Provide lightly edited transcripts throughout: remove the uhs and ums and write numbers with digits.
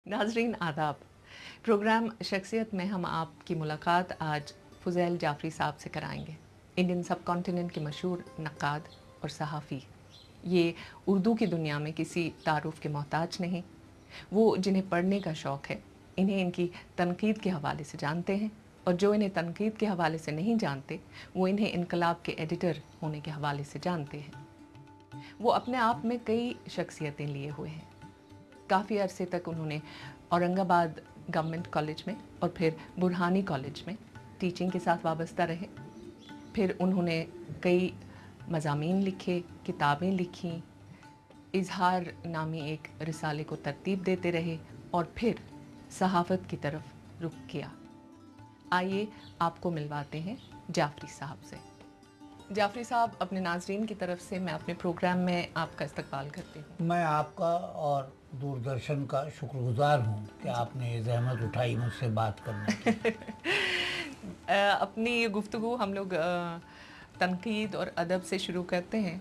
नाजरीन आदाब। प्रोग्राम शख्सियत में हम आपकी मुलाकात आज फुज़ैल जाफ़री साहब से कराएंगे। इंडियन सब कॉन्टिनेंट के मशहूर नक्काद और सहाफ़ी। ये उर्दू की दुनिया में किसी तारुफ़ के मोहताज नहीं। वो जिन्हें पढ़ने का शौक़ है, इन्हें इनकी तनकीद के हवाले से जानते हैं, और जो इन्हें तनकीद के हवाले से नहीं जानते, वो इन्हें इनकलाब के एडिटर होने के हवाले से जानते हैं। वो अपने आप में कई शख्सियतें लिए हुए हैं। काफ़ी अरसे तक उन्होंने औरंगाबाद गवर्नमेंट कॉलेज में और फिर बुरहानी कॉलेज में टीचिंग के साथ वाबस्ता रहे। फिर उन्होंने कई मज़ामीन लिखे, किताबें लिखीं, इजहार नामी एक रिसाले को तरतीब देते रहे और फिर सहाफ़त की तरफ रुख किया। आइए आपको मिलवाते हैं जाफ़री साहब से। जाफ़री साहब, अपने नाज़रीन की तरफ से मैं अपने प्रोग्राम में आपका इस्तकबाल करती हूँ। मैं आपका और दूरदर्शन का शुक्रगुजार हूँ कि आपने ये ज़हमत उठाई मुझसे बात करने की। अपनी ये गुफ्तगू हम लोग तनकीद और अदब से शुरू करते हैं।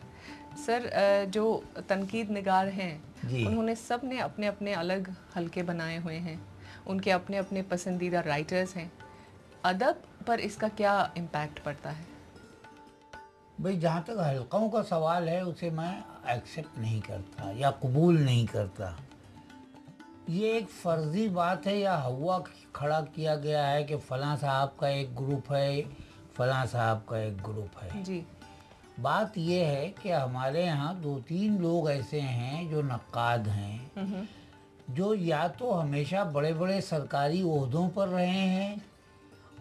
सर, जो तनकीद निगार हैं, जी। उन्होंने सब ने अपने अपने अलग हलके बनाए हुए हैं, उनके अपने अपने पसंदीदा राइटर्स हैं। अदब पर इसका क्या इम्पैक्ट पड़ता है? भाई, जहाँ तक हल्कों का सवाल है उसे मैं एक्सेप्ट नहीं करता या कबूल नहीं करता। ये एक फ़र्ज़ी बात है या हवा खड़ा किया गया है कि फ़लाँ साहब का एक ग्रुप है, फ़लाँ साहब का एक ग्रुप है। जी। बात ये है कि हमारे यहाँ दो तीन लोग ऐसे हैं जो नक्काद हैं, जो या तो हमेशा बड़े बड़े सरकारी ओहदों पर रहे हैं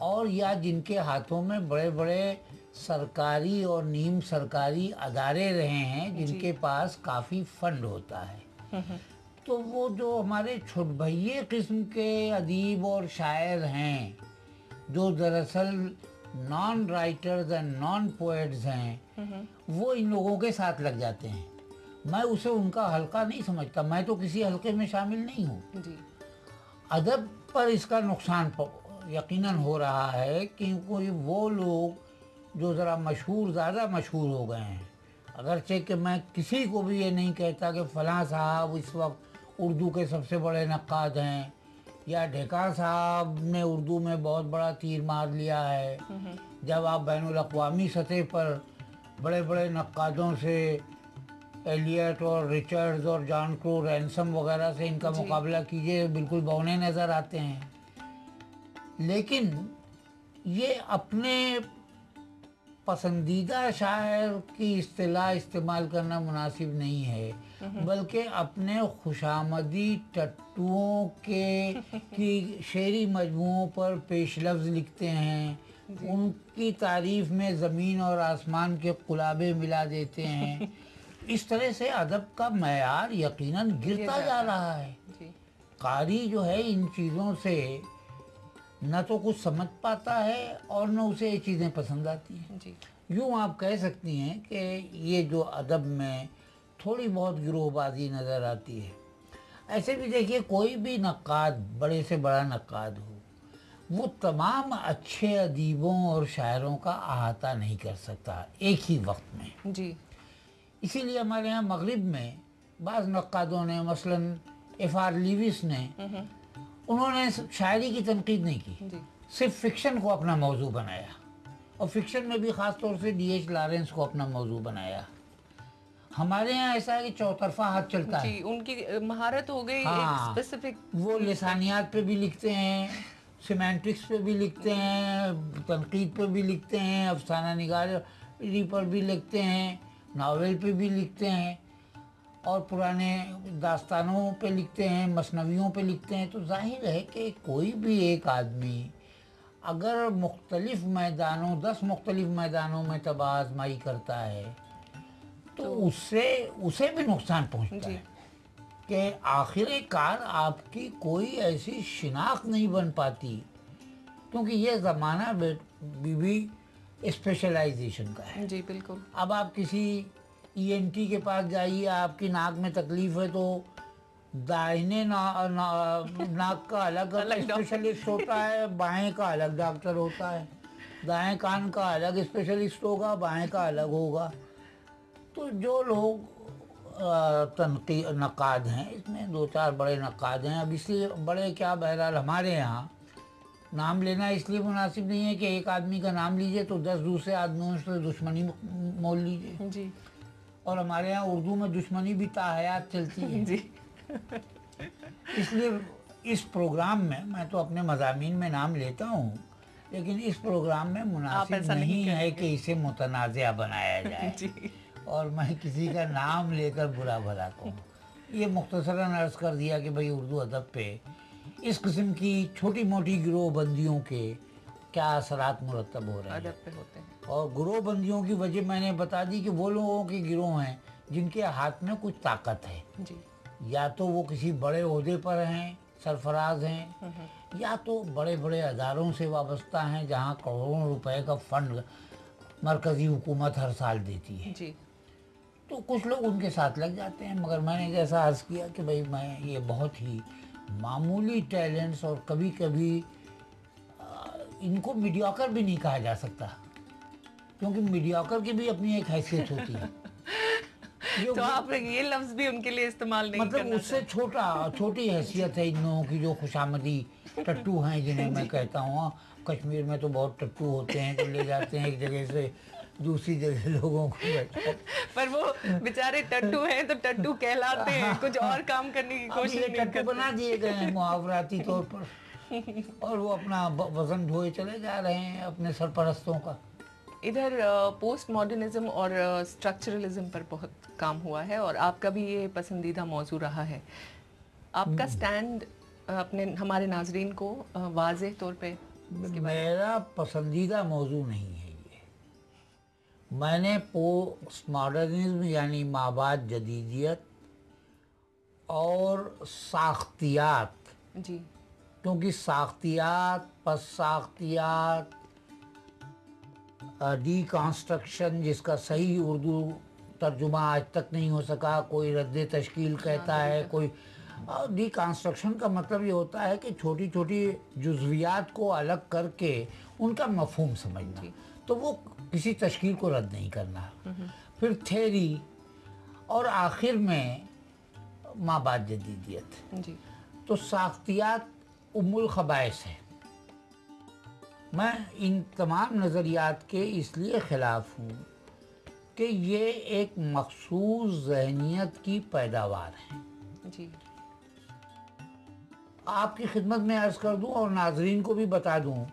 और या जिनके हाथों में बड़े बड़े सरकारी और नीम सरकारी अदारे रहे हैं, जिनके पास काफ़ी फंड होता है। तो वो जो हमारे छुटभइये किस्म के अदीब और शायर हैं, जो दरअसल non writers and non poets हैं, वो इन लोगों के साथ लग जाते हैं। मैं उसे उनका हल्का नहीं समझता, मैं तो किसी हल्के में शामिल नहीं हूँ। जी। अदब पर इसका नुकसान यकीनन हो रहा है, क्योंकि वो लोग जो ज़रा मशहूर, ज़्यादा मशहूर हो गए हैं, अगरचे कि मैं किसी को भी ये नहीं कहता कि फ़लाँ साहब इस वक्त उर्दू के सबसे बड़े नक्काद हैं या ढेका साहब ने उर्दू में बहुत बड़ा तीर मार लिया है। जब आप बैनुल अक़वामी सतह पर बड़े बड़े नक्कादों से, एलियट और रिचर्ड्स और जॉन क्रो रैनसम वगैरह से इनका मुकाबला कीजिए, बिल्कुल बौने नज़र आते हैं। लेकिन ये अपने पसंदीदा शायर की इस्तिलाह इस्तेमाल करना मुनासिब नहीं है, बल्कि अपने खुशामदी टट्टुओं के की शेरी मजमुओं पर पेश लफ्ज़ लिखते हैं, उनकी तारीफ में ज़मीन और आसमान के कुलाबे मिला देते हैं। इस तरह से अदब का मयार यकीनन गिरता जा रहा है। कारी जो है इन चीज़ों से न तो कुछ समझ पाता है और न उसे ये चीज़ें पसंद आती हैं। यूँ आप कह सकती हैं कि ये जो अदब में थोड़ी बहुत गिरोहबाजी नज़र आती है। ऐसे भी देखिए, कोई भी नक्काद, बड़े से बड़ा नक्काद हो, वो तमाम अच्छे अदीबों और शायरों का अहाता नहीं कर सकता एक ही वक्त में। जी। इसीलिए हमारे यहाँ मगरिब में बाज़ नक्कादों ने, मसलन एफ़.आर. लीविस ने, उन्होंने शायरी की तनकीद नहीं की, सिर्फ फिक्शन को अपना मौजू बनाया, और फिक्शन में भी ख़ास तौर से D.H. लॉरेंस को अपना मौजू बनाया। हमारे यहाँ ऐसा है कि चौतरफा हाथ चलता है। उनकी महारत हो गई। हाँ, एक स्पेसिफिक, वो लिसानियात पे भी लिखते हैं, सिमेंटिक्स पे भी लिखते हैं, तनकीद पे भी लिखते हैं, अफसाना निगारी पर भी लिखते हैं, नावल पे भी लिखते हैं, और पुराने दास्तानों पे लिखते हैं, मसनवियों पे लिखते हैं। तो जाहिर है कि कोई भी एक आदमी अगर मुख्तलिफ मैदानों, 10 मुख्तलिफ मैदानों में तबाह आजमाई करता है, तो उसे भी नुकसान पहुंचता है कि आखिरकार आपकी कोई ऐसी शिनाख्त नहीं बन पाती, क्योंकि ये ज़माना भी स्पेशलाइजेशन का है। जी बिल्कुल। अब आप किसी ENT के पास जाइए, आपकी नाक में तकलीफ है तो दाहिने नाक का अलग स्पेशलिस्ट होता है, बाएं का अलग डॉक्टर होता है, दाएं कान का अलग स्पेशलिस्ट होगा, बाएं का अलग होगा। तो जो लोग نقاد ہیں اس میں، 2-4 بڑے نقاد ہیں. اب اس لیے بڑے کیا، بہرحال ہمارے یہاں نام لینا اس لیے مناسب نہیں ہے کہ ایک آدمی کا نام لیجئے تو 10 دوسرے آدمیوں سے دشمنی مول لیجئے. جی. اور ہمارے یہاں اردو میں دشمنی بھی تاحیات چلتی ہے. جی. اس لیے اس پروگرام میں تو اپنے مضامین میں نام لیتا ہوں، لیکن اس پروگرام میں مناسب نہیں ہے کہ اسے متنازع بنایا جائے. جی. اور میں کسی کا نام لے کر برا بھلا کہوں. یہ مختصراً عرض کر دیا کہ بھئی اردو ادب پہ اس قسم کی چھوٹی موٹی گروہ بندیوں کے کیا اثرات مرتب ہو رہے ہیں. ادب پہ ہوتے ہیں. اور گروہ بندیوں کی وجہ میں نے بتا دی کہ وہ لوگوں کے گروہ ہیں جن کے ہاتھ میں کچھ طاقت ہے. جی. یا تو وہ کسی بڑے عہدے پر ہیں، سرفراز ہیں، یا تو بڑے بڑے اداروں سے وابستہ ہیں جہاں کروڑوں روپے کا فنڈ مرکزی حکومت ہر سال دیتی ہے. جی. تو کچھ لوگ ان کے ساتھ لگ جاتے ہیں. مگر میں نے جیسا عرض کیا کہ بھئی میں یہ بہت ہی معمولی ٹیلنٹس، اور کبھی کبھی ان کو میڈیوکر بھی نہیں کہا جا سکتا، کیونکہ میڈیوکر کی بھی اپنی ایک حیثیت ہوتی ہے. تو آپ یہ لفظ بھی ان کے لیے استعمال نہیں کرنا مطلب اس سے چھوٹی حیثیت ہے ان لوگوں کی جو خوشامدی ٹٹو ہیں جنہیں میں کہتا ہوں. کشمیر میں تو بہت ٹٹو ہوتے ہیں تو لے جاتے ہیں ایک جگہ سے دوسری جگہ لوگوں کو. پر وہ بیچارے ٹٹو ہیں تو ٹٹو کہلاتے ہیں، کچھ اور کام کرنے کی کوشش نہیں کرتے. ٹٹو بنا دیے گئے ہیں محاوراتی طور پر، اور وہ اپنا وزن ڈھوئے چلے جا رہے ہیں اپنے سرپرستوں کا. ادھر پوسٹ ماڈرنزم اور اسٹرکچرلزم پر بہت کام ہوا ہے، اور آپ کا بھی یہ پسندیدہ موضوع رہا ہے. آپ کا سٹینڈ اپنے ہمارے ناظرین کو واضح طور پہ. میرا پسندیدہ موضوع نہیں ہے یہ. میں نے پوسٹ ماڈرنزم یعنی مابعد جدیدیت اور ساختیات، جی، کیونکہ ساختیات، پس ساختیات، ڈی کانسٹرکشن جس کا صحیح اردو ترجمہ آج تک نہیں ہو سکا، کوئی رد تشکیل کہتا ہے، کوئی ڈی کانسٹرکشن کا مطلب یہ ہوتا ہے کہ چھوٹی چھوٹی جزویات کو الگ کر کے ان کا مفہوم سمجھنا. تو وہ کسی تشکیل کو رد نہیں کرنا. پھر تھیری، اور آخر میں مابعد جدیدیت. جی. تو ساختیات ام الخبائث ہے. میں ان تمام نظریات کے اس لیے خلاف ہوں کہ یہ ایک مخصوص ذہنیت کی پیداوار ہے. جی. آپ کی خدمت میں عرض کر دوں اور ناظرین کو بھی بتا دوں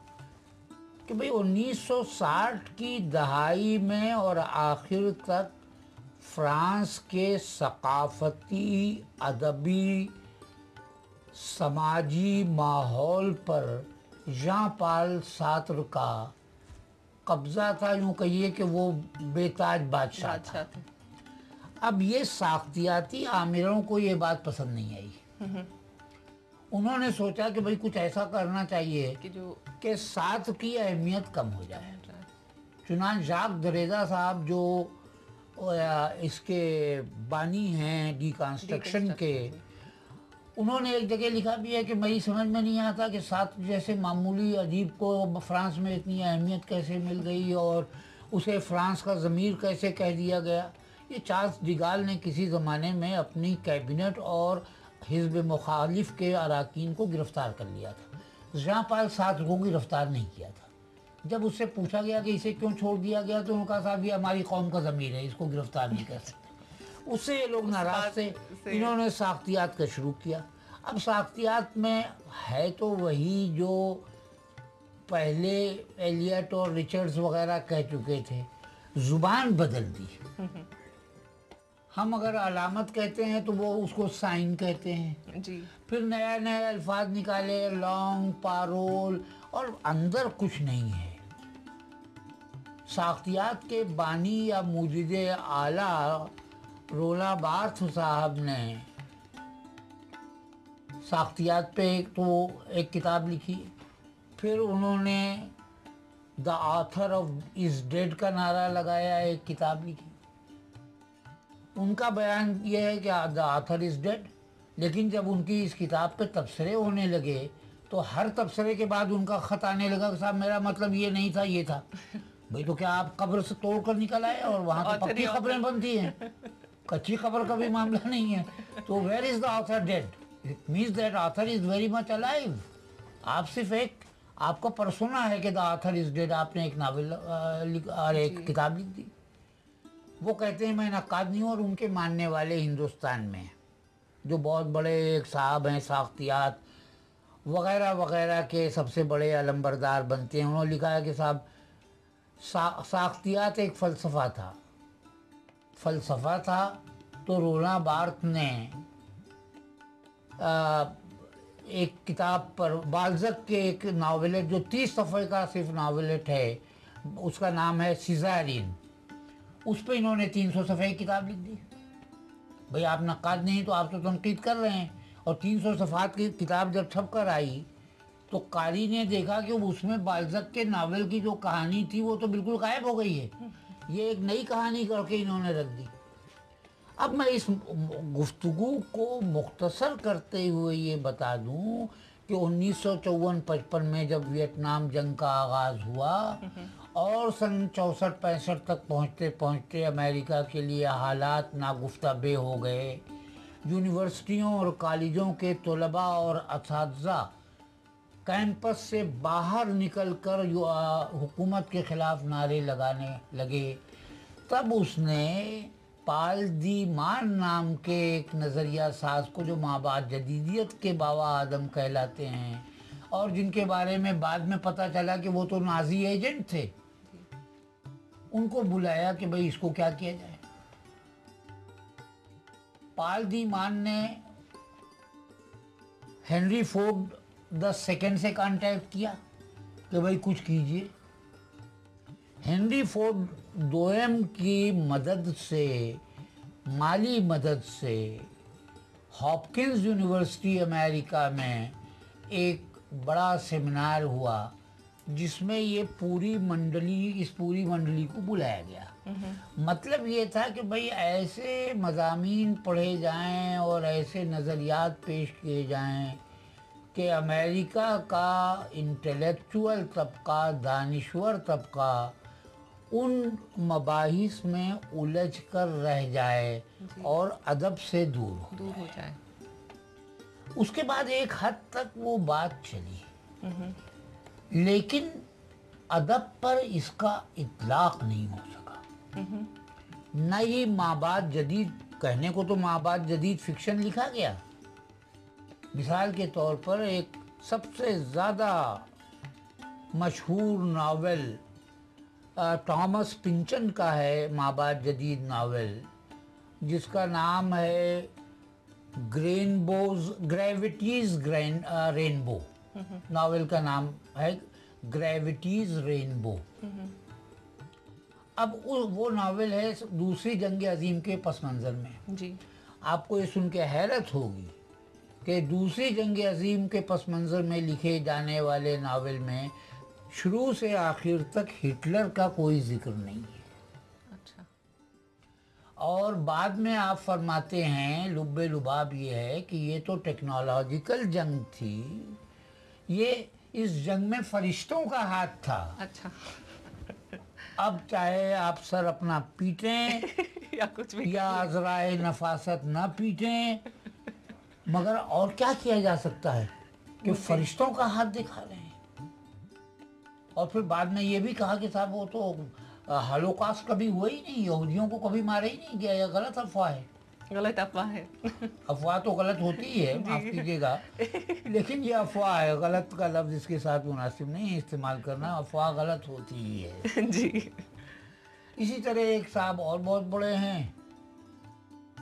کہ بھئی 1960 کی دہائی میں اور آخر تک فرانس کے ثقافتی، ادبی، سماجی ماحول پر ژان پال سارتر کا قبضہ تھا. یوں کہیے کہ وہ بے تاج بادشاہ تھا. اب یہ ساختیاتی عاملوں کو یہ بات پسند نہیں آئی. انہوں نے سوچا کہ بھئی کچھ ایسا کرنا چاہیے کہ ساتھ کی اہمیت کم ہو جائے. چنانچہ ژاک دریزا صاحب جو اس کے بانی ہیں ڈی کانسٹرکشن کے، انہوں نے ایک جگہ لکھا بھی ہے کہ میری سمجھ میں نہیں آتا کہ ساتھ جیسے معمولی ادیب کو فرانس میں اتنی اہمیت کیسے مل گئی اور اسے فرانس کا ضمیر کیسے کہہ دیا گیا. یہ چارلس ڈیگال نے کسی زمانے میں اپنی کیبنٹ اور حزب مخالف کے اراکین کو گرفتار کر لیا تھا. ژان پال سارتر کو گرفتار نہیں کیا تھا. جب اس سے پوچھا گیا کہ اسے کیوں چھوڑ دیا گیا تو انہوں نے کہا صاحب یہ ہماری قوم کا ضمیر ہے، اس کو گرفتار نہیں کر سکتے. اس سے یہ لوگ ناراض تھے. انہوں نے ساختیات کا شروع کیا. اب ساختیات میں ہے تو وہی جو پہلے ایلیٹ اور ریچرڈز وغیرہ کہہ چکے تھے، زبان بدل دی. ہم اگر علامت کہتے ہیں تو وہ اس کو سائن کہتے ہیں. جی. پھر نئے نئے الفاظ نکالے، لانگ، پارول، اور اندر کچھ نہیں ہے. ساختیات کے بانی یا موجد اعلیٰ رولا بارتھ صاحب نے ساختیات پہ ایک کتاب لکھی. پھر انہوں نے the author of is dead کا نعرہ لگایا، ایک کتاب لکھی. ان کا بیان یہ ہے کہ دا آتھر از ڈیڈ، لیکن جب ان کی اس کتاب پہ تبصرے ہونے لگے تو ہر تبصرے کے بعد ان کا خط آنے لگا کہ صاحب میرا مطلب یہ نہیں تھا، یہ تھا. بھئی تو کیا آپ قبر سے توڑ کر نکل آئے اور وہاں تو پکی خبریں بنتی ہیں. कच्ची खबर का भी मामला नहीं है। तो where is the author dead? It means that author is very much alive. आप सिर्फ एक आपका परसोना है कि द ऑथर इज डेड, आपने एक नावल और एक किताब लिख दी। वो कहते हैं मैं नक्काद नहीं हूँ, और उनके मानने वाले हिंदुस्तान में हैं, जो बहुत बड़े एक साहब हैं, साख्तियात वगैरह वगैरह के सबसे बड़े अलंबरदार बनते हैं। उन्होंने लिखा है कि साहब साख्तियात एक फ़लसफ़ा था। तो रोना बार्थ ने एक किताब पर बाल्ज़क के एक नावलेट जो 30 सफ़े का सिर्फ नावलेट है, उसका नाम है सिज़ारिन, उस पर इन्होंने 300 सफ़े की किताब लिख दी। भाई आप नक्काद नहीं तो आप तो तनकीद कर रहे हैं। और 300 सफ़ात की किताब जब छप कर आई तो कारी ने देखा कि उसमें बाल्ज़क के नावल की जो कहानी थी वो तो बिल्कुल गायब हो गई है, ये एक नई कहानी करके इन्होंने रख दी। अब मैं इस गुफ्तगू को मुख्तसर करते हुए ये बता दूं कि 1954-55 में जब वियतनाम जंग का आगाज़ हुआ और सन 64-65 तक पहुँचते पहुँचते अमेरिका के लिए हालात नागुफ्ता-बे हो गए। यूनिवर्सिटियों और कॉलेजों के तलबा और असातिज़ा कैंपस से बाहर निकलकर हुकूमत के ख़िलाफ़ नारे लगाने लगे। तब उसने पाल दी मान नाम के एक नज़रिया साज को, जो माबाद जदीदियत के बाबा आदम कहलाते हैं और जिनके बारे में बाद में पता चला कि वो तो नाजी एजेंट थे, उनको बुलाया कि भाई इसको क्या किया जाए। पाल दी मान ने हेनरी फोर्ड द सेकेंड से कांटेक्ट किया कि भाई कुछ कीजिए। हेनरी फोर्ड दोयम की मदद से, माली मदद से, हॉपकिंस यूनिवर्सिटी अमेरिका में एक बड़ा सेमिनार हुआ जिसमें ये इस पूरी मंडली को बुलाया गया। मतलब ये था कि भाई ऐसे मज़ामीन पढ़े जाएं और ऐसे नज़रियात पेश किए जाएं कि अमेरिका का इंटेलेक्चुअल तबका, दानिश्वर तबका उन मबाहिस में उलझ कर रह जाए और अदब से दूर हो जाए। उसके बाद एक हद तक वो बात चली, लेकिन अदब पर इसका इतलाक नहीं हो सका। न ही माबाद जदीद, कहने को तो माबाद जदीद फिक्शन लिखा गया। मिसाल के तौर पर एक सबसे ज़्यादा मशहूर नावल थॉमस पिंचन का है, माबाद जदीद नावल, जिसका नाम है ग्रेविटीज रेनबो। नावल का नाम है ग्रेविटीज रेनबो। अब वो नावल है दूसरी जंग अजीम के पस मंज़र में। जी। आपको ये सुन के हैरत होगी कि दूसरी जंग अजीम के पस मंज़र में लिखे जाने वाले नावल में शुरू से आखिर तक हिटलर का कोई जिक्र नहीं है। अच्छा। और बाद में आप फरमाते हैं, लुब्बे लुबाब ये है कि ये तो टेक्नोलॉजिकल जंग थी, ये इस जंग में फरिश्तों का हाथ था। अच्छा। अब चाहे आप सर अपना पीटें या कुछ भी, या अज़राए नफासत ना पीटें, मगर और क्या किया जा सकता है कि फरिश्तों का हाथ दिखा रहे हैं। और फिर बाद में ये भी कहा कि साहब वो तो हॉलोकॉस्ट कभी हुआ ही नहीं, यहूदियों को कभी मारा ही नहीं गया, यह गलत अफवाह है। गलत अफवाह है। अफवाह तो गलत होती ही है, माफ कीजिएगा, लेकिन ये अफवाह है, गलत का लफ्ज़ इसके साथ मुनासिब नहीं है इस्तेमाल करना, अफवाह गलत होती ही है। जी। इसी तरह एक साहब और बहुत बड़े हैं,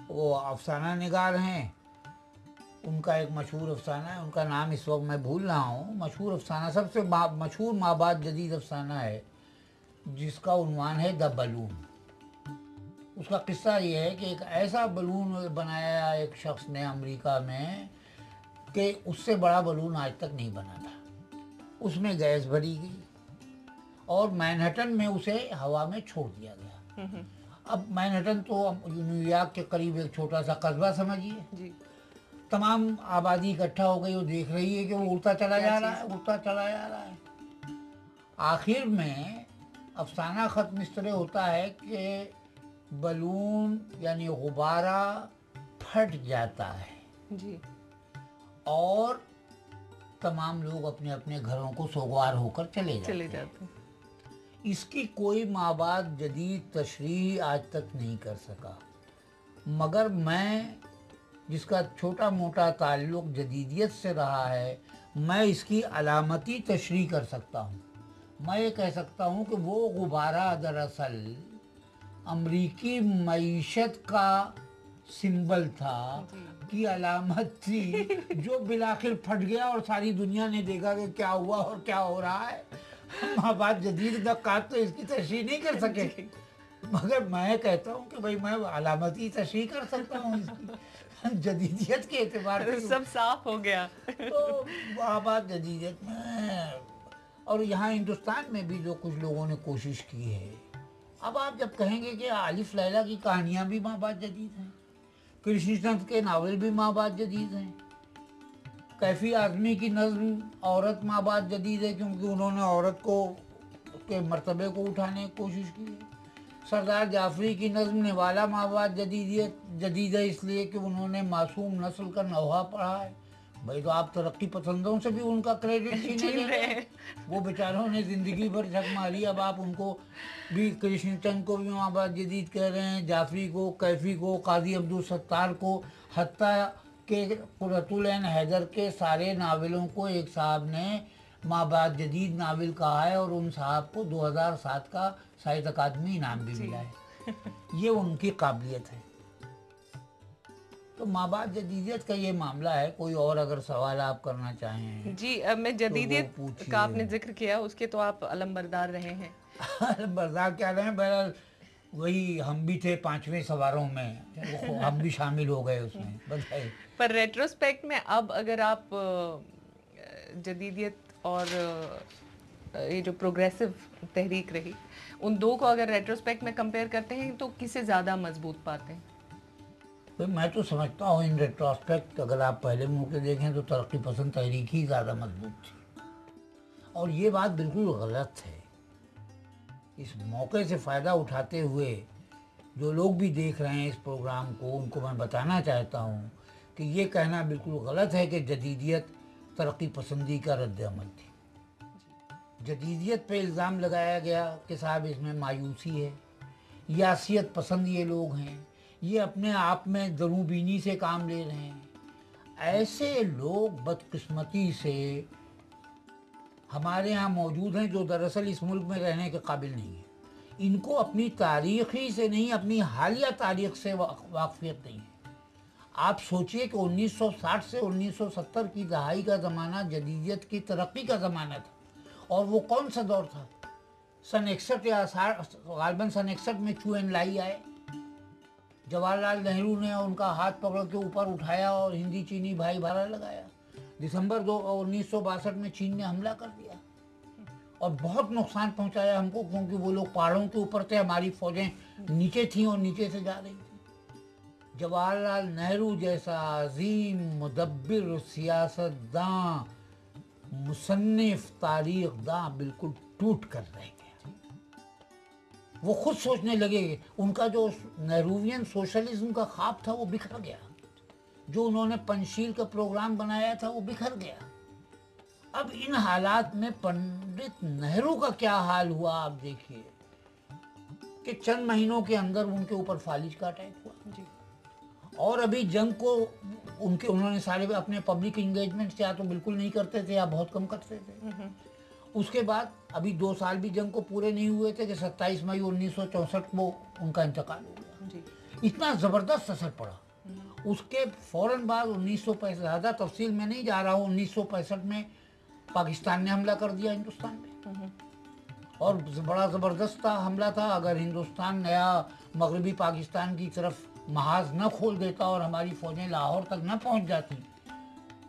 वो अफसाना निगार हैं। उनका एक मशहूर अफसाना है, उनका नाम इस वक्त मैं भूल रहा हूँ। मशहूर अफसाना, सबसे मशहूर माबाद जदीद अफसाना है जिसका उन्वान है द बलून। उसका किस्सा ये है कि एक ऐसा बलून बनाया एक शख्स ने अमेरिका में कि उससे बड़ा बलून आज तक नहीं बना था। उसमें गैस भरी गई और मैनहट्टन में उसे हवा में छोड़ दिया गया। अब मैनहट्टन तो न्यूयॉर्क के करीब एक छोटा सा कस्बा समझिए जी। तमाम आबादी इकट्ठा हो गई, वो देख रही है कि वो उड़ता चला जा रहा है, उड़ता चला जा रहा है। आखिर में अफसाना ख़त्म इस तरह होता है कि बलून यानी गुब्बारा फट जाता है जी और तमाम लोग अपने अपने घरों को सोगवार होकर चले चले जाते हैं। जाते हैं। इसकी कोई माबाद जदीद तशरीह आज तक नहीं कर सका, मगर मैं जिसका छोटा मोटा ताल्लुक़ जदीदियत से रहा है, मैं इसकी अलामती तशरीह कर सकता हूँ। मैं ये कह सकता हूँ कि वो गुब्बारा दरअसल अमरीकी मईशत का सिंबल था, की अलामत थी, जो बिलाखिर फट गया और सारी दुनिया ने देखा कि क्या हुआ और क्या हो रहा है। माबाद जदीद नक्काद तो इसकी तशरीह नहीं कर सके, मगर मैं कहता हूँ कि भाई मैं अलामती तशरीह कर सकता हूँ इसकी जदीदियत के एतबार से। सब साफ हो गया। तो माबाद जदीदियत में, और यहाँ हिंदुस्तान में भी जो कुछ लोगों ने कोशिश की है। अब आप जब कहेंगे कि आलिफ लैला की कहानियाँ भी माबाद जदीद हैं, कृष्णचंद्र के नावल भी माबाद जदीद हैं, कैफी आज़मी की नज़्म औरत माबाद जदीद है क्योंकि उन्होंने औरत को के मर्तबे को उठाने की कोशिश की है। सरदार जाफरी की नज़्म निवाला माबाद जदीद है इसलिए कि उन्होंने मासूम नस्ल का नौहा पढ़ा है। भाई तो आप तरक्की पसंदों से भी उनका क्रेडिट छीन रहे हैं। वो बेचारों ने ज़िंदगी भर झक मारी, अब आप उनको भी, कृष्णचंद को भी माबाद जदीद कह रहे हैं, जाफरी को, कैफी को, काजी अब्दुल सत्तार को, हत्ता के कुर्रतुल ऐन हैदर के सारे नावलों को एक साहब ने माबाद जदीद नावल कहा है और उन साहब को 2007 का साहित्य अकादमी इनाम भी मिला है। ये उनकी काबिलियत है। तो माबाद जदीदियत का ये मामला है। कोई और अगर सवाल आप करना चाहें जी, मैं जदीदियत तो वो पूछिए। का आपने जिक्र किया, उसके तो आप अलमबरदार रहे हैं। बर्दार क्या रहे हैं, बहरहाल वही हम भी थे 5वें सवारों में, हम भी शामिल हो गए उसमें। बताइए। पर रेट्रोस्पेक्ट में अब अगर आप जदीदियत और ये जो प्रोग्रेसिव तहरीक रही, उन दो को अगर रेट्रोस्पेक्ट में कंपेयर करते हैं तो किसे ज़्यादा मजबूत पाते हैं? भाई मैं तो समझता हूँ इन रेट्रोस्पेक्ट अगर आप पहले मुँह के देखें तो तरक्की पसंद तहरीक ही ज़्यादा मजबूत थी, और ये बात बिल्कुल गलत है। इस मौके से फ़ायदा उठाते हुए जो लोग भी देख रहे हैं इस प्रोग्राम को, उनको मैं बताना चाहता हूँ कि ये कहना बिल्कुल गलत है कि जदीदियत तरक्की पसंदी का रद्द अमल थी। जदीदियत पे इल्ज़ाम लगाया गया कि साहब इसमें मायूसी है, यासियत पसंद ये लोग हैं, ये अपने आप में दरूबीनी से काम ले रहे हैं। ऐसे लोग बदकिस्मती से हमारे यहाँ मौजूद हैं जो दरअसल इस मुल्क में रहने के काबिल नहीं है। इनको अपनी तारीख़ी से नहीं, अपनी हालिया तारीख़ से वाक़फ़ियत नहीं है। आप सोचिए कि 1960 से 1970 की दहाई का ज़माना जदीदियत की तरक्की का ज़माना था, और वो कौन सा दौर था? सन 61 या गालिबन सन 61 में चू एन लाई आए। जवाहरलाल नेहरू ने उनका हाथ पकड़ के ऊपर उठाया और हिंदी चीनी भाई भारा लगाया। दिसंबर 1962 में चीन ने हमला कर दिया और बहुत नुकसान पहुंचाया हमको, क्योंकि वो लोग पहाड़ों के ऊपर थे, हमारी फौजें नीचे थीं और नीचे से जा रही थी। जवाहरलाल नेहरू जैसा अजीम मुदब्बिर, सियासतदां, मुसन्निफ, तारीख दां बिल्कुल टूट कर रह गया। वो खुद सोचने लगे, उनका जो नेहरूवियन सोशलिज्म का ख्वाब था वो बिखर गया, जो उन्होंने पंचशील का प्रोग्राम बनाया था वो बिखर गया। अब इन हालात में पंडित नेहरू का क्या हाल हुआ आप देखिए कि चंद महीनों के अंदर उनके ऊपर फालिज का अटैक हुआ जी। और अभी जंग को उन्होंने सारे अपने पब्लिक इंगेजमेंट या तो बिल्कुल नहीं करते थे या बहुत कम करते थे। उसके बाद अभी 2 साल भी जंग को पूरे नहीं हुए थे कि 27 मई 1964 को उनका इंतकाल हो गया जी। इतना ज़बरदस्त असर पड़ा। उसके फ़ौरन बाद 1965, ज़्यादा तफसील में नहीं जा रहा हूँ, 1965 में पाकिस्तान ने हमला कर दिया हिंदुस्तान में, और बड़ा ज़बरदस्त हमला था। अगर हिंदुस्तान नया मगरबी पाकिस्तान की तरफ महाज न खोल देता और हमारी फ़ौजें लाहौर तक न पहुँच जाती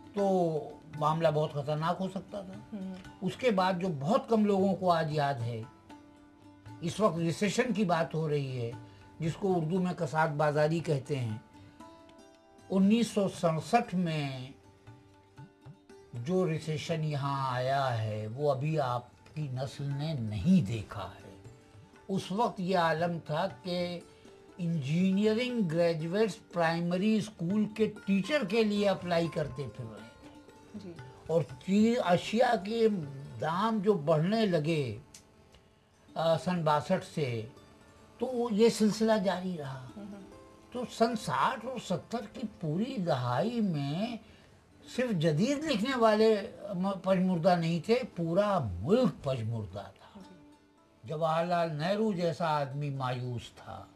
तो मामला बहुत ख़तरनाक हो सकता था। उसके बाद जो बहुत कम लोगों को आज याद है, इस वक्त रिसेशन की बात हो रही है जिसको उर्दू में कसाद बाजारी कहते हैं। 1967 में जो रिसेशन यहाँ आया है वो अभी आपकी नस्ल ने नहीं देखा है। उस वक्त ये आलम था कि इंजीनियरिंग ग्रेजुएट्स प्राइमरी स्कूल के टीचर के लिए अप्लाई करते फिर रहे थे। जी। और चीज अशिया के दाम जो बढ़ने लगे सन 62 से, तो ये सिलसिला जारी रहा। तो सन 60 और 70 की पूरी दहाई में सिर्फ जदीद लिखने वाले पजमुर्दा नहीं थे, पूरा मुल्क पजमुर्दा था। जवाहरलाल नेहरू जैसा आदमी मायूस था।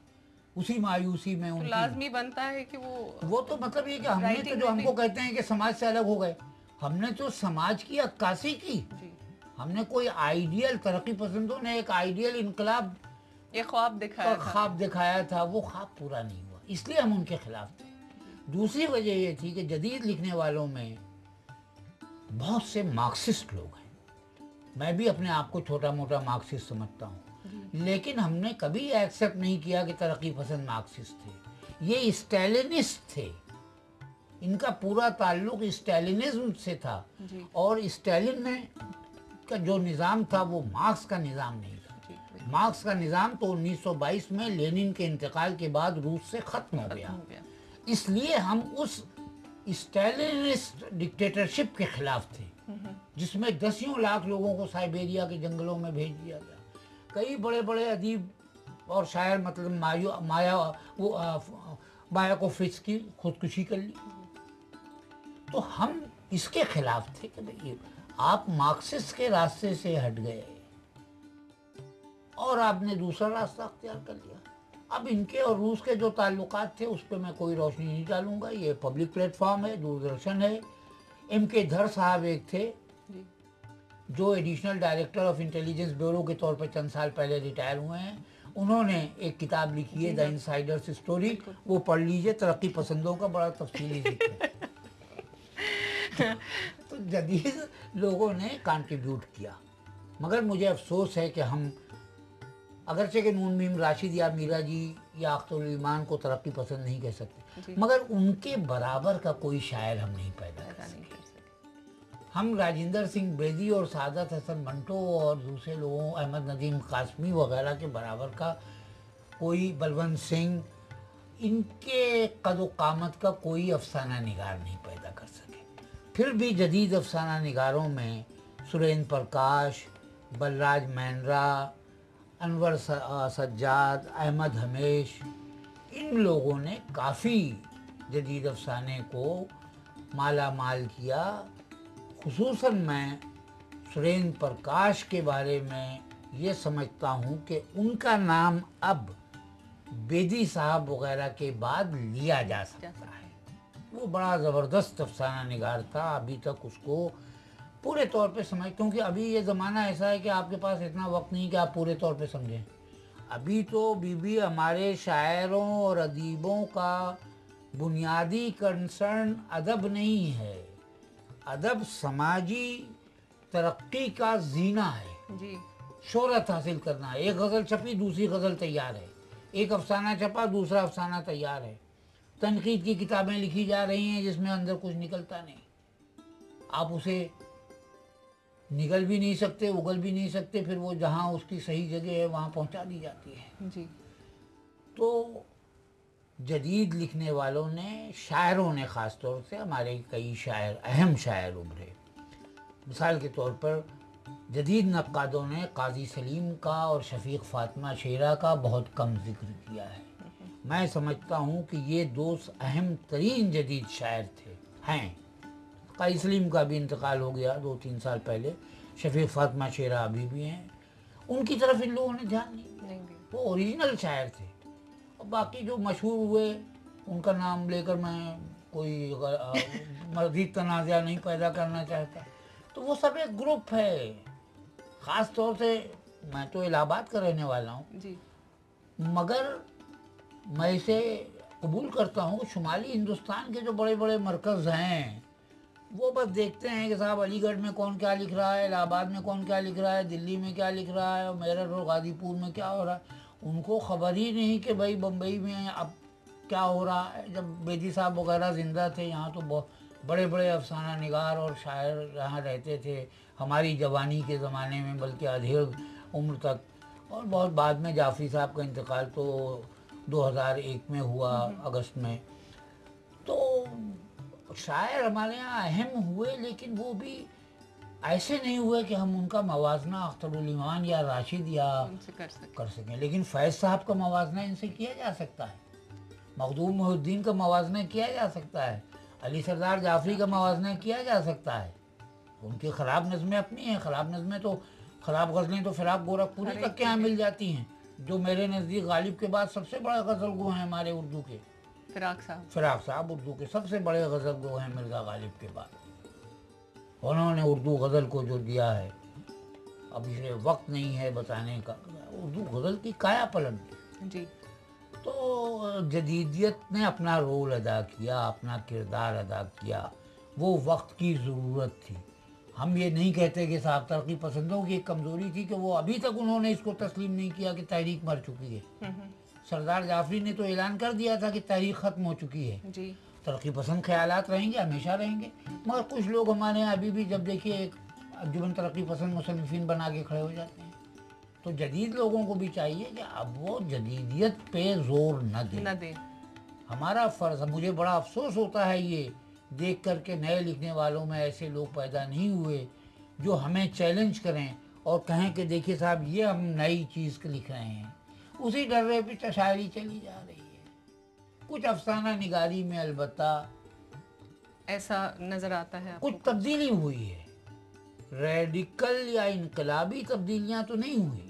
उसी मायूसी में तो उनकी लाजमी बनता है कि वो तो मतलब ये कि हमने तो जो हमको कहते हैं कि समाज से अलग हो गए, हमने तो समाज की अक्कासी की। जी। हमने कोई आइडियल, तरक्की पसंदों ने एक आइडियल इनकलाब ये ख्वाब दिखाया था। ख्वाब दिखाया था, वो ख्वाब पूरा नहीं हुआ, इसलिए हम उनके खिलाफ थे। दूसरी वजह ये थी कि जदीद लिखने वालों में बहुत से मार्क्सिस्ट लोग हैं। मैं भी अपने आप को छोटा मोटा मार्क्सिस्ट समझता हूँ, लेकिन हमने कभी एक्सेप्ट नहीं किया कि तरक्की पसंद मार्क्सिस्ट थे। ये स्टैलिनिस्ट थे, इनका पूरा ताल्लुक स्टैलिनिज्म से था। जी। और स्टैलिन में का जो निज़ाम था वो मार्क्स का निज़ाम नहीं था। जी। मार्क्स का निज़ाम तो 1922 में लेनिन के इंतकाल के बाद रूस से ख़त्म हो गया। इसलिए हम उस स्टैलिनिस्ट डिक्टेटरशिप के खिलाफ थे, जिसमें दसियों लाख लोगों को साइबेरिया के जंगलों में भेज दिया गया। कई बड़े बड़े अदीब और शायर, मतलब मायाकोविच की खुदकुशी कर ली। तो हम इसके खिलाफ थे कि भाई आप मार्क्सिस्ट के रास्ते से हट गए और आपने दूसरा रास्ता अख्तियार कर लिया। अब इनके और रूस के जो ताल्लुकात थे उस पर मैं कोई रोशनी नहीं डालूंगा, ये पब्लिक प्लेटफॉर्म है, दूरदर्शन है। M.K. धर साहब एक थे जो additional director of intelligence bureau के तौर पर चंद साल पहले रिटायर हुए हैं। उन्होंने एक किताब लिखी है द इनसाइडर्स स्टोरी, वो पढ़ लीजिए, तरक्की पसंदों का बड़ा तफसीली जिक्र है। तो जदीद लोगों ने कंट्रीब्यूट किया, मगर मुझे अफसोस है कि हम अगरचे के नून मीम राशिद या मीरा जी या अख्तरुल ईमान को तरक्की पसंद नहीं कह सकते, मगर उनके बराबर का कोई शायर हम नहीं पैदा कर सके। हम राजिंदर सिंह बेदी और सादत हसन मंटो और दूसरे लोगों, अहमद नदीम कासमी वगैरह के बराबर का कोई, बलवंत सिंह, इनके कदो कामत का कोई अफसाना निगार नहीं पैदा कर सके। फिर भी जदीद अफसाना निगारों में सुरेंद्र प्रकाश, बलराज मैनरा, अनवर सज्जाद, अहमद हमेश, इन लोगों ने काफ़ी जदीद अफसाने को माला माल किया। खुसूसन मैं सुरेंद्र प्रकाश के बारे में ये समझता हूँ कि उनका नाम अब बेदी साहब वगैरह के बाद लिया जा सकता है। वो बड़ा ज़बरदस्त अफसाना निगार था, अभी तक उसको पूरे तौर पे समझ, क्योंकि अभी ये ज़माना ऐसा है कि आपके पास इतना वक्त नहीं कि आप पूरे तौर पे समझें। अभी तो बीबी हमारे शायरों और अदीबों का बुनियादी कंसर्न अदब नहीं है, अदब समाजी तरक्की का जीना है जी। शोहरत हासिल करना है। एक गज़ल छपी, दूसरी गज़ल तैयार है, एक अफसाना छपा, दूसरा अफसाना तैयार है। तनकीद की किताबें लिखी जा रही हैं जिसमें अंदर कुछ निकलता नहीं, आप उसे निगल भी नहीं सकते, उगल भी नहीं सकते, फिर वो जहाँ उसकी सही जगह है वहाँ पहुँचा दी जाती है जी। तो जदीद लिखने वालों ने, शायरों ने ख़ास तौर से, हमारे कई शायर, अहम शायर उभरे। मिसाल के तौर पर जदीद नक्कादों ने काजी सलीम का और शफीक फातिमा शेरा का बहुत कम जिक्र किया है। मैं समझता हूँ कि ये दो अहम तरीन जदीद शायर हैं। काजी सलीम का भी इंतकाल हो गया 2-3 साल पहले, शफीक फातिमा शेरा अभी भी हैं। उनकी तरफ इन लोगों ने ध्यान नहीं दिया, वो ओरिजिनल शायर थे। और बाकी जो मशहूर हुए उनका नाम लेकर मैं कोई मज़ीद तनाज़ा नहीं पैदा करना चाहता। तो वो सब एक ग्रुप है। ख़ास तौर से मैं तो इलाहाबाद का रहने वाला हूँ जी, मगर मैं इसे कबूल करता हूँ। शुमाली हिंदुस्तान के जो बड़े बड़े मरकज़ हैं वो बस देखते हैं कि साहब अलीगढ़ में कौन क्या लिख रहा है, इलाहाबाद में कौन क्या लिख रहा है, दिल्ली में क्या लिख रहा है, और मेरठ और गाज़ीपुर में क्या हो रहा है। उनको ख़बर ही नहीं कि भाई बम्बई में अब क्या हो रहा है। जब बेदी साहब वगैरह ज़िंदा थे यहाँ तो बहुत बड़े बड़े अफसाना निगार और शायर यहाँ रहते थे, हमारी जवानी के ज़माने में, बल्कि अधेड़ उम्र तक। और बहुत बाद में जाफ़री साहब का इंतकाल तो 2001 میں ہوا اگست میں. تو شاعر ہمارے یہاں اہم ہوئے لیکن وہ بھی ایسے نہیں ہوئے کہ ہم ان کا موازنہ اختر الایمان یا راشد یا ان سے کر سکیں. لیکن فیض صاحب کا موازنہ ان سے کیا جا سکتا ہے, مخدوم محی الدین کا موازنہ کیا جا سکتا ہے, علی سردار جعفری کا موازنہ کیا جا سکتا ہے. ان کی خراب نظمیں اپنی ہیں, خراب غزلیں تو فراق گورکھپوری تک کے یہاں مل جاتی ہیں, جو میرے نزدیک غالب کے بعد سب سے بڑے غزل گو ہیں ہمارے اردو کے. فراق صاحب اردو کے سب سے بڑے غزل گو ہیں مرزا غالب کے بعد. انہوں نے اردو غزل کو جو دیا ہے, اب اسے وقت نہیں ہے بتانے کا, اردو غزل کی کایا پلٹ جی. تو جدیدیت نے اپنا رول ادا کیا, اپنا کردار ادا کیا, وہ وقت کی ضرورت تھی. ہم یہ نہیں کہتے کہ صاحب ترقی پسندوں کی ایک کمزوری تھی کہ وہ ابھی تک انہوں نے اس کو تسلیم نہیں کیا کہ تحریک مر چکی ہے. سردار جعفری نے تو اعلان کر دیا تھا کہ تحریک ختم ہو چکی ہے. جی. ترقی پسند خیالات رہیں گے, ہمیشہ رہیں گے, مگر کچھ لوگ ہمارے یہاں ابھی بھی جب دیکھیے ایک انجمن ترقی پسند مصنفین بنا کے کھڑے ہو جاتے ہیں. تو جدید لوگوں کو بھی چاہیے کہ اب وہ جدیدیت پہ زور نہ دیں. ہمارا فرض, مجھے بڑا افسوس ہوتا ہے یہ دیکھ کر کے نئے لکھنے والوں میں ایسے لوگ پیدا نہیں ہوئے جو ہمیں چیلنج کریں اور کہیں کہ دیکھیے صاحب یہ ہم نئی چیز لکھ رہے ہیں. اسی ڈرے پہ شاعری چلی جا رہی ہے. کچھ افسانہ نگاری میں البتہ ایسا نظر آتا ہے کچھ تبدیلی ہوئی ہے, ریڈیکل یا انقلابی تبدیلیاں تو نہیں ہوئی.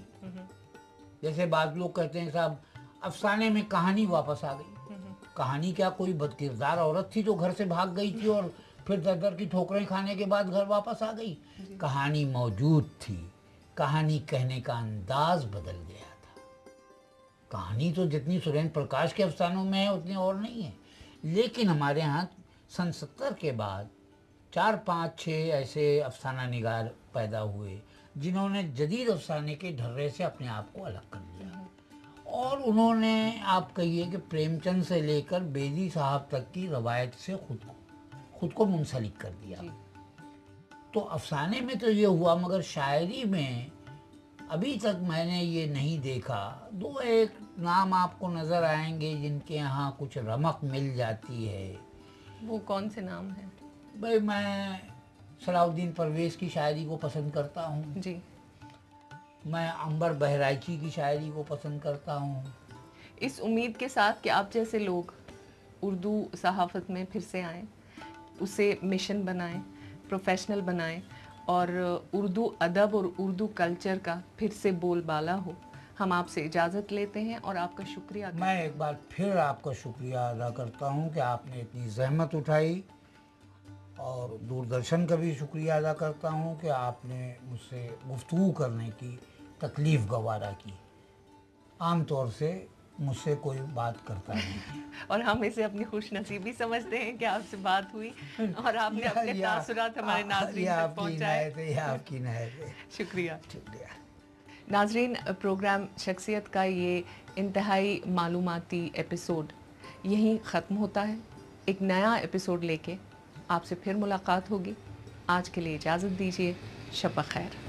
جیسے بعض لوگ کہتے ہیں صاحب افسانے میں کہانی واپس آ گئی. کہانی کیا کوئی بدکردار عورت تھی جو گھر سے بھاگ گئی تھی اور پھر در در کی ٹھوکریں کھانے کے بعد گھر واپس آ گئی. کہانی موجود تھی, کہانی کہنے کا انداز بدل گیا تھا. کہانی تو جتنی سرین پرکاش کے افسانوں میں ہے اتنی اور نہیں ہے. لیکن ہمارے ہاں سن 70 کے بعد 4-5-6 ایسے افسانہ نگار پیدا ہوئے جنہوں نے جدید افسانے کے ڈھرے سے اپنے آپ کو الگ کر دیا, اور انہوں نے آپ کہیے کہ پریم چند سے لے کر بیدی صاحب تک کی روایت سے خود کو منسلک کر دیا. تو افسانے میں تو یہ ہوا, مگر شاعری میں ابھی تک میں نے یہ نہیں دیکھا. 2-1 نام آپ کو نظر آئیں گے جن کے یہاں کچھ رمق مل جاتی ہے. وہ کون سے نام ہیں؟ بھائی میں صلاح الدین پرویز کی شاعری کو پسند کرتا ہوں. جی. میں عنبر بہرائچی کی شاعری کو پسند کرتا ہوں. اس امید کے ساتھ کہ آپ جیسے لوگ اردو صحافت میں پھر سے آئیں, اسے مشن بنائیں, پروفیشنل بنائیں, اور اردو ادب اور اردو کلچر کا پھر سے بول بالا ہو, ہم آپ سے اجازت لیتے ہیں اور آپ کا شکریہ. میں ایک بار پھر آپ کا شکریہ ادا کرتا ہوں کہ آپ نے اتنی زحمت اٹھائی, اور دوردرشن کا بھی شکریہ ادا کرتا ہوں کہ آپ نے مجھ سے گفتگو کرنے کی تکلیف گوارا کی. عام طور سے مجھ سے کوئی بات کرتا نہیں اور ہم اسے اپنی خوش نصیبی سمجھتے ہیں کہ آپ سے بات ہوئی اور آپ نے اپنے تاثرات ہمارے ناظرین تک پہنچائے. یہ آپ کی عنایت ہے. شکریہ. ناظرین, پروگرام شخصیت کا یہ انتہائی معلوماتی ایپیسوڈ یہیں ختم ہوتا ہے. ایک نیا ایپیسوڈ لے کے آپ سے پھر ملاقات ہوگی. آج کے لیے اجازت دیجیے. شب بخیر.